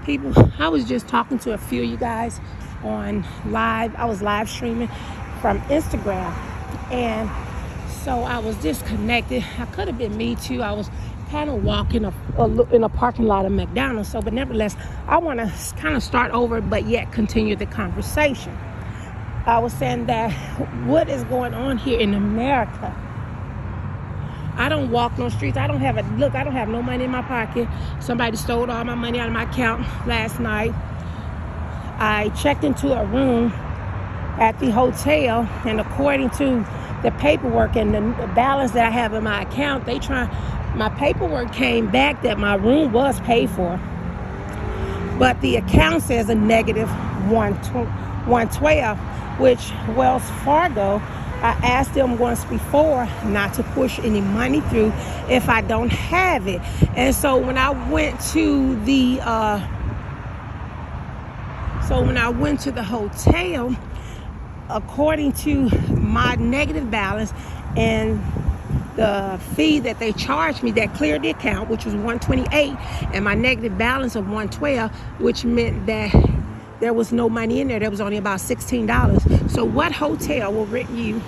people, I was just talking to a few of you guys on live. I was live streaming from Instagram, and so I was disconnected. I could have been me too. I was kind of walking in a parking lot of McDonald's. So, but nevertheless, I want to kind of start over, but yet continue the conversation. I was saying that what is going on here in America? I don't walk no streets. I don't have no money in my pocket. Somebody stole all my money out of my account last night. I checked into a room at the hotel, and according to the paperwork and the balance that I have in my account, my paperwork came back that my room was paid for, but the account says a negative 112, which Wells Fargo, I asked them once before not to push any money through if I don't have it. And so when I went to the hotel, according to my negative balance and the fee that they charged me that cleared the account, which was $128, and my negative balance of $112, which meant that there was no money in there. There was only about $16. So what hotel will rent you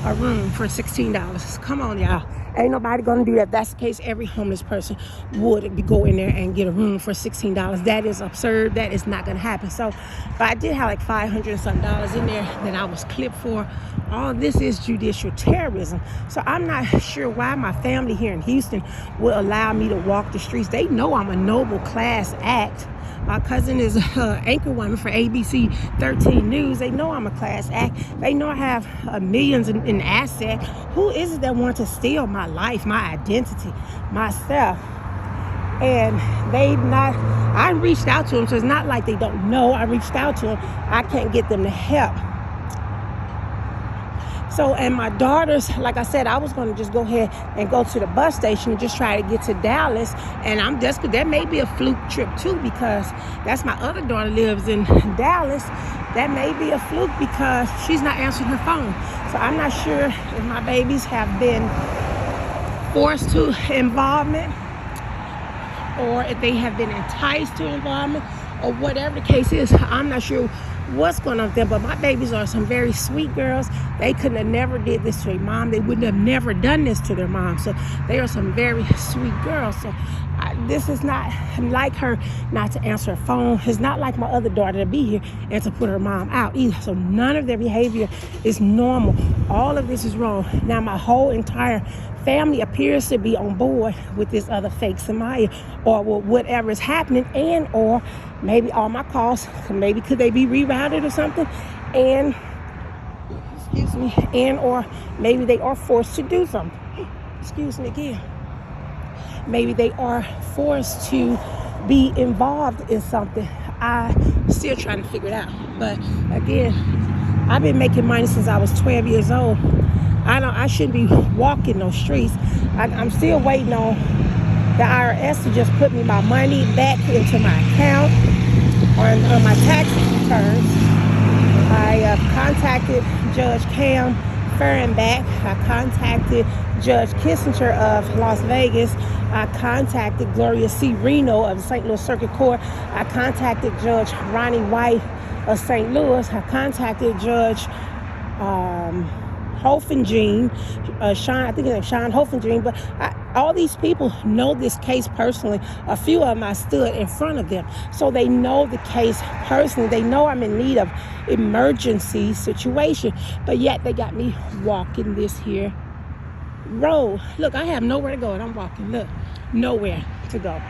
a room for $16? Come on, y'all. Ain't nobody gonna do that. If that's the case, every homeless person would go in there and get a room for $16. That is absurd. That is not gonna happen. So, but I did have like $500 and something in there that I was clipped for. All this is judicial terrorism. So I'm not sure why my family here in Houston will allow me to walk the streets. They know I'm a noble class act. My cousin is an anchor woman for ABC 13 News. They know I'm a class act. They know I have millions in assets. Who is it that wants to steal my life, my identity, myself? And I reached out to them, so it's not like they don't know. I reached out to them. I can't get them to help. So, and my daughters, like I said, I was going to just go ahead and go to the bus station and just try to get to Dallas. And I'm desperate. That may be a fluke trip too, because that's my other daughter lives in Dallas. That may be a fluke because she's not answering her phone. So I'm not sure if my babies have been forced to involvement, or if they have been enticed to involvement, or whatever the case is. I'm not sure what's going on with them, but my babies are some very sweet girls. They couldn't have never did this to their mom. They wouldn't have never done this to their mom. So they are some very sweet girls. So this is not like her not to answer her phone. It's not like my other daughter to be here and to put her mom out either. So none of their behavior is normal. All of this is wrong. Now my whole entire family appears to be on board with this other fake Samaya, or whatever is happening, and or maybe all my calls, could they be rerouted or something, and or maybe they are forced to do something. Excuse me again. Maybe they are forced to be involved in something. I'm still trying to figure it out. But again, I've been making money since I was 12 years old. I shouldn't be walking those streets. I'm still waiting on the IRS to just put me my money back into my account on my tax returns. I contacted Judge Cam Fehrenbach. I contacted Judge Kissinger of Las Vegas. I contacted Gloria C. Reno of the St. Louis Circuit Court. I contacted Judge Ronnie White of St. Louis. I contacted Judge Hoffengene, Sean Hoffengene, but all these people know this case personally. A few of them I stood in front of them, so they know the case personally. They know I'm in need of emergency situation, but yet they got me walking this here road. Look, I have nowhere to go, and I'm walking. Look, nowhere to go.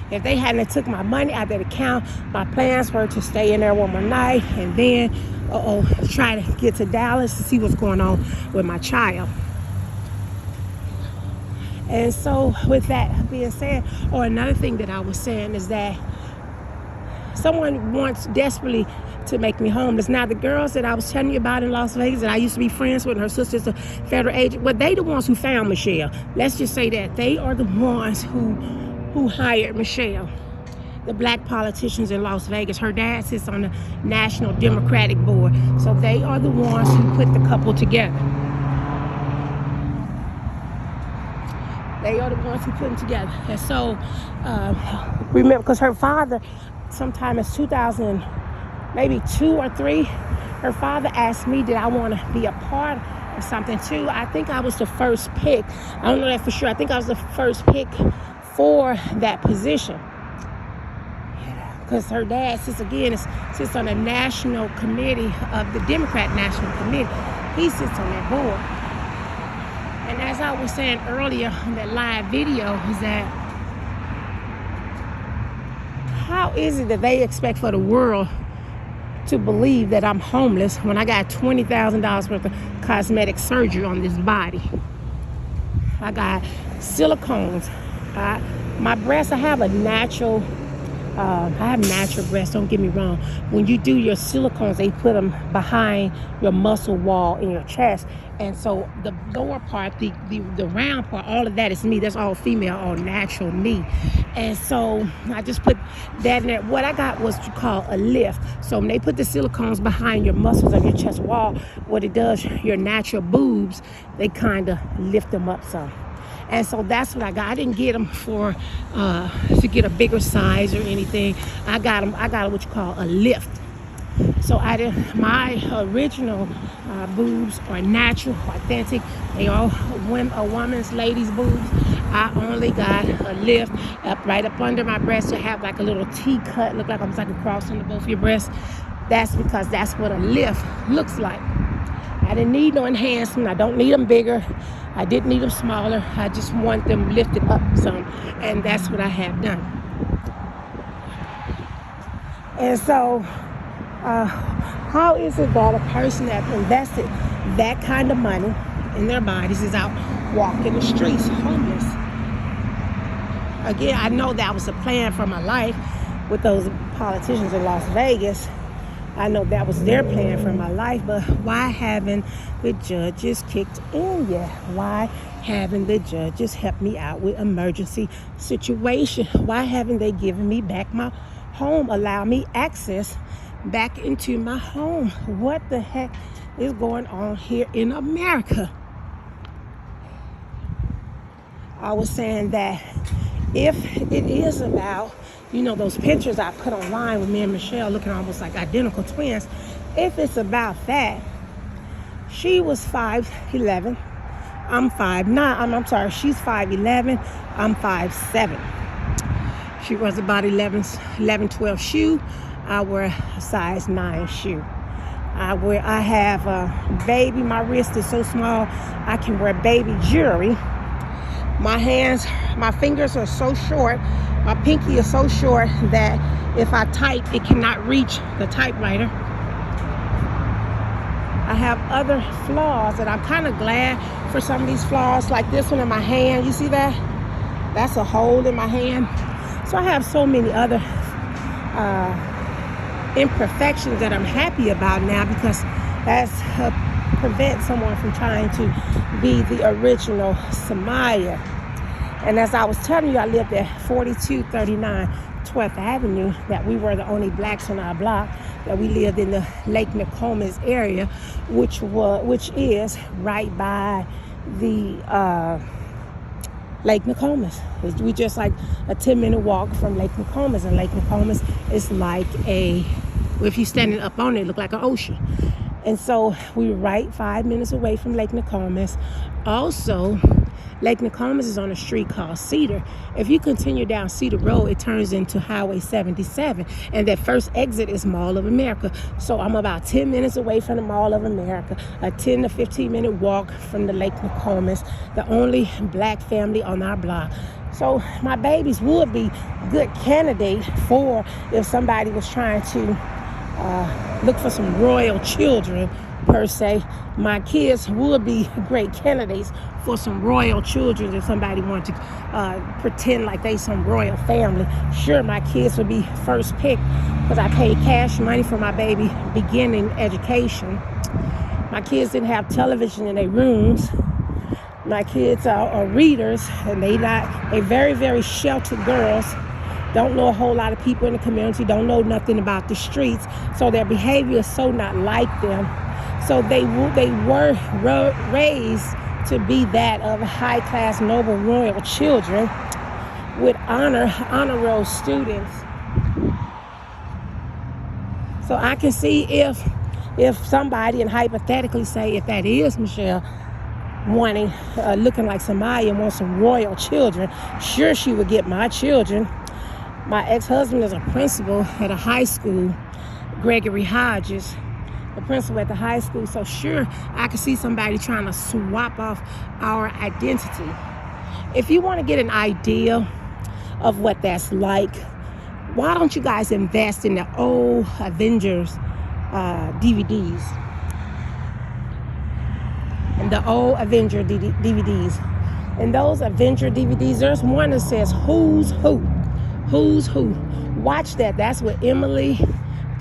If they hadn't took my money out of that account, my plans were to stay in there one more night and then try to get to Dallas to see what's going on with my child. And so with that being said, or another thing that I was saying is that someone wants desperately to make me homeless. Now, the girls that I was telling you about in Las Vegas that I used to be friends with, and her sister's a federal agent, but they the ones who found Michelle. Let's just say that. They are the ones who hired Michelle. The black politicians in Las Vegas. Her dad sits on the National Democratic Board. So they are the ones who put the couple together. They are the ones who put them together. And so, remember, because her father, sometime in 2000, maybe 2 or 3, her father asked me, did I want to be a part of something too? I think I was the first pick. I don't know that for sure. I think I was the first pick for that position. Because her dad sits on the national committee of the Democrat National Committee. He sits on that board. And as I was saying earlier on that live video, is that how is it that they expect for the world to believe that I'm homeless when I got $20,000 worth of cosmetic surgery on this body? I got silicones. My breasts, I have natural breasts, don't get me wrong. When you do your silicones, they put them behind your muscle wall in your chest. And so the lower part, the round part, all of that is me. That's all female, all natural me. And so I just put that in there. What I got was what you call a lift. So when they put the silicones behind your muscles of your chest wall, what it does, your natural boobs, they kind of lift them up some. And so that's what I got. I didn't get them for to get a bigger size or anything. I got what you call a lift. So my original boobs are natural, authentic. They are a woman's, ladies' boobs. I only got a lift right up under my breast to have like a little T cut, look like almost like a cross under both your breasts. That's because that's what a lift looks like. I didn't need no enhancement. I don't need them bigger. I didn't need them smaller. I just want them lifted up some. And that's what I have done. And so, how is it that a person that invested that kind of money in their bodies is out walking the streets homeless? Again, I know that was a plan for my life with those politicians in Las Vegas. I know that was their plan for my life, but why haven't the judges kicked in yet? Why haven't the judges helped me out with emergency situation? Why haven't they given me back my home, allow me access back into my home? What the heck is going on here in America? I was saying that if it is about, those pictures I put online with me and Michelle looking almost like identical twins, if it's about that, she was 5'11", I'm 5'9", I'm sorry, she's 5'11", I'm 5'7". She wears about 11, 12 shoe. I wear a size 9 shoe. I have a baby, my wrist is so small, I can wear baby jewelry. My fingers are so short, my pinky is so short that if I type, it cannot reach the typewriter. I have other flaws, and I'm kind of glad for some of these flaws, like this one in my hand. You see that? That's a hole in my hand. So I have so many other imperfections that I'm happy about now, because that's prevent someone from trying to be the original Samaya. And as I was telling you, I lived at 4239 12th Avenue, that we were the only blacks on our block, that we lived in the Lake Nokomis area, which is right by the Lake Nokomis. We just like a 10-minute walk from Lake Nokomis, and Lake Nokomis is like if you're standing up on it, look like an ocean. And so we were right 5 minutes away from Lake Nokomis. Also, Lake Nokomis is on a street called Cedar. If you continue down Cedar Road, it turns into Highway 77. And that first exit is Mall of America. So I'm about 10 minutes away from the Mall of America, a 10 to 15 minute walk from the Lake Nokomis, the only black family on our block. So my babies would be good candidate for if somebody was trying to look for some royal children, per se. My kids would be great candidates for some royal children if somebody wanted to pretend like they some royal family. Sure, my kids would be first pick because I paid cash money for my baby beginning education. My kids didn't have television in their rooms. My kids are readers, and they very, very sheltered girls. Don't know a whole lot of people in the community, don't know nothing about the streets, so their behavior is so not like them. So they were raised to be that of high-class, noble, royal children with honor roll students. So I can see if somebody, and hypothetically say if that is Michelle, wanting, looking like Samaya and wants some royal children, sure she would get my children. My ex-husband is a principal at a high school, Gregory Hodges, the principal at the high school. So sure, I could see somebody trying to swap off our identity. If you want to get an idea of what that's like, why don't you guys invest in the old Avengers DVDs? And the old Avenger DVDs. And those Avenger DVDs, there's one that says Who's Who. Who's Who. Watch that. That's with Emily,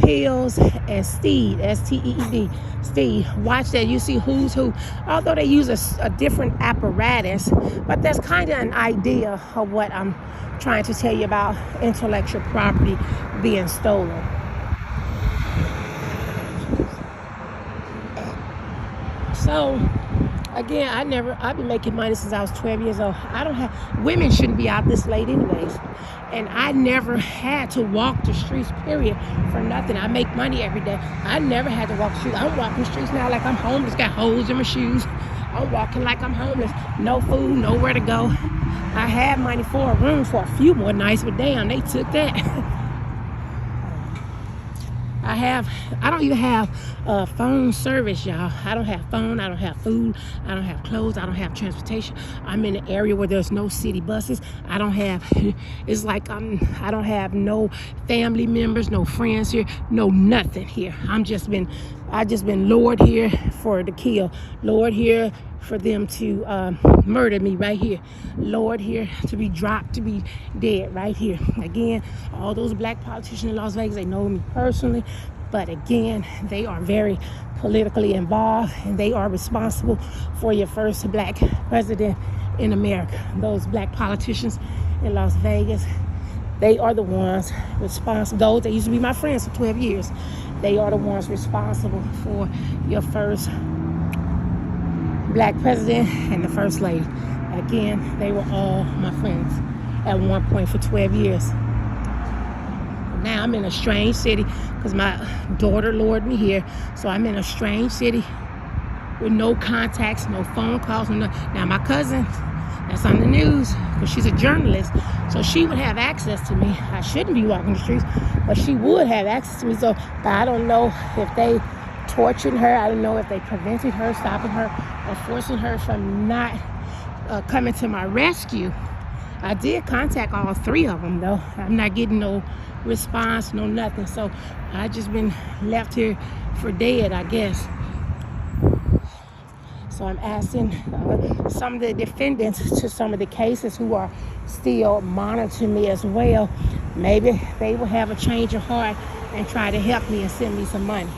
Pills, and Steed, S-T-E-E-D, Steve. Watch that. You see Who's Who. Although they use a different apparatus, but that's kind of an idea of what I'm trying to tell you about intellectual property being stolen. So, again, I've been making money since I was 12 years old. Women shouldn't be out this late anyways. And I never had to walk the streets, period, for nothing. I make money every day. I never had to walk the streets. I'm walking the streets now like I'm homeless, got holes in my shoes. I'm walking like I'm homeless. No food, nowhere to go. I had money for a room for a few more nights, but damn, they took that. I don't even have phone service, y'all. I don't have phone, I don't have food, I don't have clothes, I don't have transportation. I'm in an area where there's no city buses. I don't have no family members, no friends here, no nothing here. I just been lured here for the kill, lured here for them to murder me right here, lured here to be dropped, to be dead right here. Again, all those black politicians in Las Vegas, they know me personally, but again, they are very politically involved, and they are responsible for your first black president in America. Those black politicians in Las Vegas, they are the ones responsible. Those that used to be my friends for 12 years, they are the ones responsible for your first black president and the first lady. Again, they were all my friends at one point for 12 years. Now I'm in a strange city because my daughter lured me here. So I'm in a strange city with no contacts, no phone calls. Now my cousin, that's on the news because she's a journalist. So she would have access to me. I shouldn't be walking the streets, but she would have access to me. So I don't know if they tortured her. I don't know if they prevented her, stopping her, or forcing her from not coming to my rescue. I did contact all three of them, though. I'm not getting no response, no nothing. So I just been left here for dead, I guess. So I'm asking some of the defendants to some of the cases who are still monitoring me as well. Maybe they will have a change of heart and try to help me and send me some money.